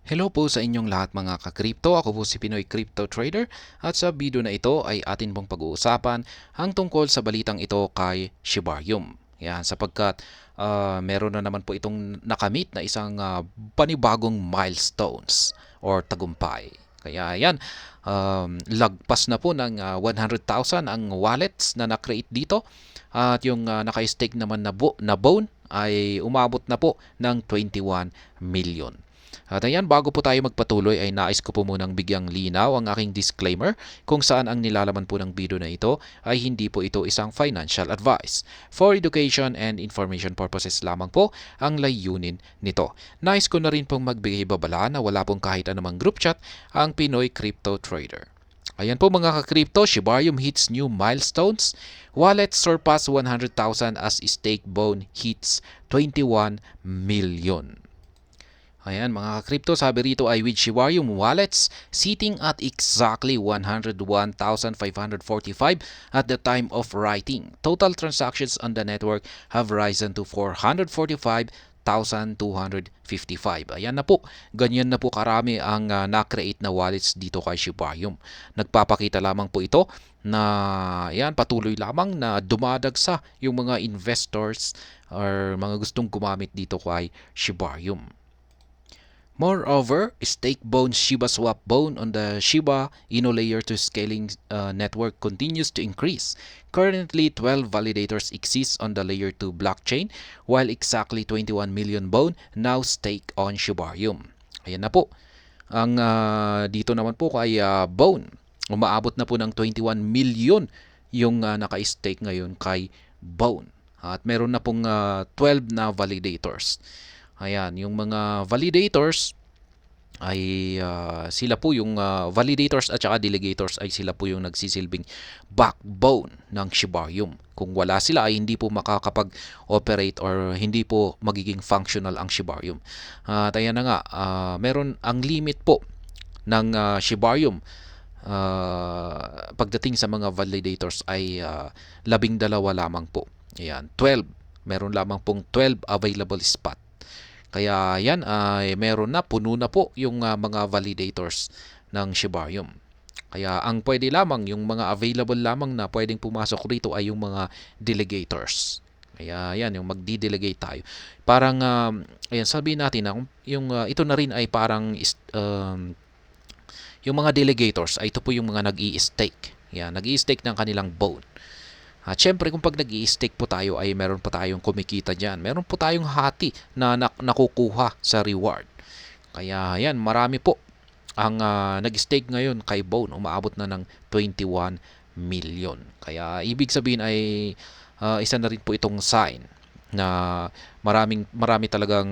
Hello po sa inyong lahat mga ka-crypto. Ako po si Pinoy Crypto Trader at sa video na ito ay atin pong pag-uusapan ang tungkol sa balitang ito kay Shibarium. Yan, sapagkat meron na naman po itong nakamit na isang panibagong milestones or tagumpay. Kaya yan, lagpas na po ng 100,000 ang wallets na na-create dito at yung naka-stake naman na bone ay umabot na po ng 21 million. At ayan, bago po tayo magpatuloy ay nais ko po munang bigyang linaw ang aking disclaimer kung saan ang nilalaman po ng video na ito ay hindi po ito isang financial advice. For education and information purposes lamang po ang layunin nito. Nais ko na rin pong magbigay babala na wala pong kahit anumang group chat ang Pinoy Crypto Trader. Ayan po mga ka-crypto, Shibarium hits new milestones. Wallet surpass 100,000 as stake bone hits 21 million. Ayan mga ka-crypto, sabi rito ay with Shibarium wallets sitting at exactly 101,545 at the time of writing. Total transactions on the network have risen to 445,255. Ayan na po, ganyan na po karami ang na-create na wallets dito kay Shibarium. Nagpapakita lamang po ito na yan, patuloy lamang na dumadagsa yung mga investors or mga gustong gumamit dito kay Shibarium. Moreover, stake bone Shiba swap bone on the Shiba Inu layer 2 scaling network continues to increase. Currently, 12 validators exist on the layer 2 blockchain, while exactly 21 million bone now stake on Shibarium. Ayan na po. Ang dito naman po kay bone, umaabot na po ng 21 million yung naka-stake ngayon kay bone. At meron na pong 12 na validators. Ayan, yung mga validators ay sila po yung validators at saka delegators ay sila po yung nagsisilbing backbone ng Shibarium. Kung wala sila ay hindi po makakapag-operate or hindi po magiging functional ang Shibarium. At ayan na nga, meron ang limit po ng Shibarium pagdating sa mga validators ay 12 lamang po. Ayan, 12. Meron lamang pong 12 available spot. Kaya yan ay meron na, puno na po yung mga validators ng Shibarium. Kaya ang pwede lamang, yung mga available lamang na pwedeng pumasok rito ay yung mga delegators. Kaya yan, yung magdi-delegate tayo. Parang, ayan, sabihin natin na yung ito na rin ay parang yung mga delegators ay ito po yung mga nag-i-stake. Yan, nag-i-stake ng kanilang bone. At syempre kung pag nag-i-stake po tayo ay meron po tayong kumikita dyan. Meron po tayong hati na nakukuha sa reward. Kaya yan, marami po ang nag-stake ngayon kay Bone. Umaabot na ng 21 million. Kaya ibig sabihin ay isa na rin po itong sign na marami talagang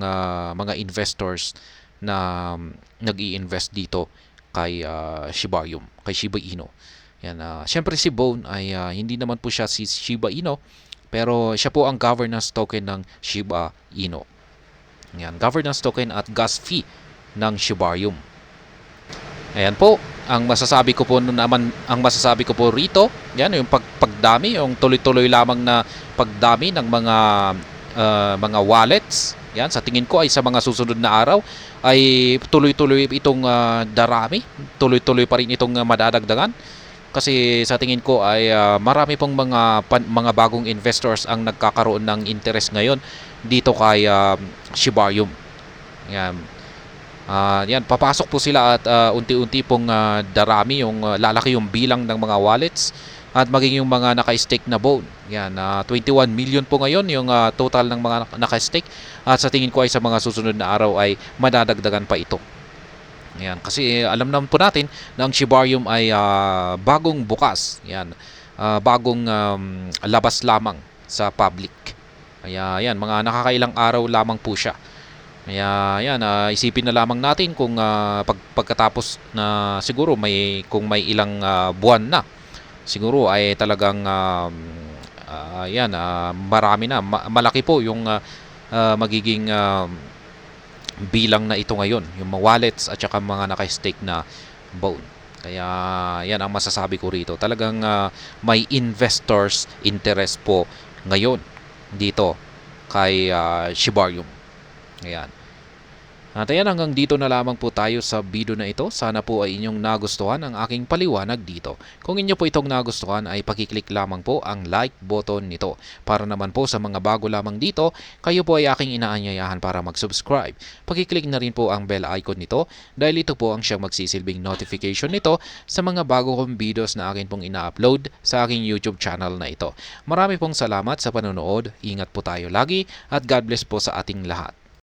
mga investors na nag-i-invest dito kay Shibarium, kay Shiba Inu. Yan, syempre si Bone ay hindi naman po siya si Shiba Inu, pero siya po ang governance token ng Shiba Inu. Yan, governance token at gas fee ng Shibarium. Ayan po, ang masasabi ko po rito, yan yung pagdami, yung tuloy-tuloy lamang na pagdami ng mga wallets. Yan, sa tingin ko ay sa mga susunod na araw ay tuloy-tuloy itong darami, tuloy-tuloy pa rin itong madadagdagan. Kasi sa tingin ko ay marami pong mga bagong investors ang nagkakaroon ng interest ngayon dito kay Shibarium. Yan. Yan, papasok po sila at unti-unti pong darami yung lalaki yung bilang ng mga wallets at maging yung mga naka-stake na bone. Yan, 21 million po ngayon yung total ng mga naka-stake at sa tingin ko ay sa mga susunod na araw ay madadagdagan pa ito. Yan, kasi alam naman po natin na ang Shibarium ay bagong bukas. Yan, bagong labas lamang sa public. Kaya yan, mga nakakailang araw lamang po siya. Kaya yan, isipin na lamang natin kung pagkatapos na siguro kung may ilang buwan na, siguro ay talagang yan, marami na, malaki po yung magiging bilang na ito ngayon, yung mga wallets at saka mga naka-stake na bone. Kaya yan ang masasabi ko rito. Talagang may investors interest po ngayon dito kay Shibarium. Ayan. At ayan, hanggang dito na lamang po tayo sa video na ito. Sana po ay inyong nagustuhan ang aking paliwanag dito. Kung inyo po itong nagustuhan ay pakiclick lamang po ang like button nito. Para naman po sa mga bago lamang dito, kayo po ay aking inaanyayahan para mag-subscribe. Pakiclick na rin po ang bell icon nito dahil ito po ang siyang magsisilbing notification nito sa mga bago kong videos na akin pong ina-upload sa aking YouTube channel na ito. Marami pong salamat sa panonood. Ingat po tayo lagi at God bless po sa ating lahat.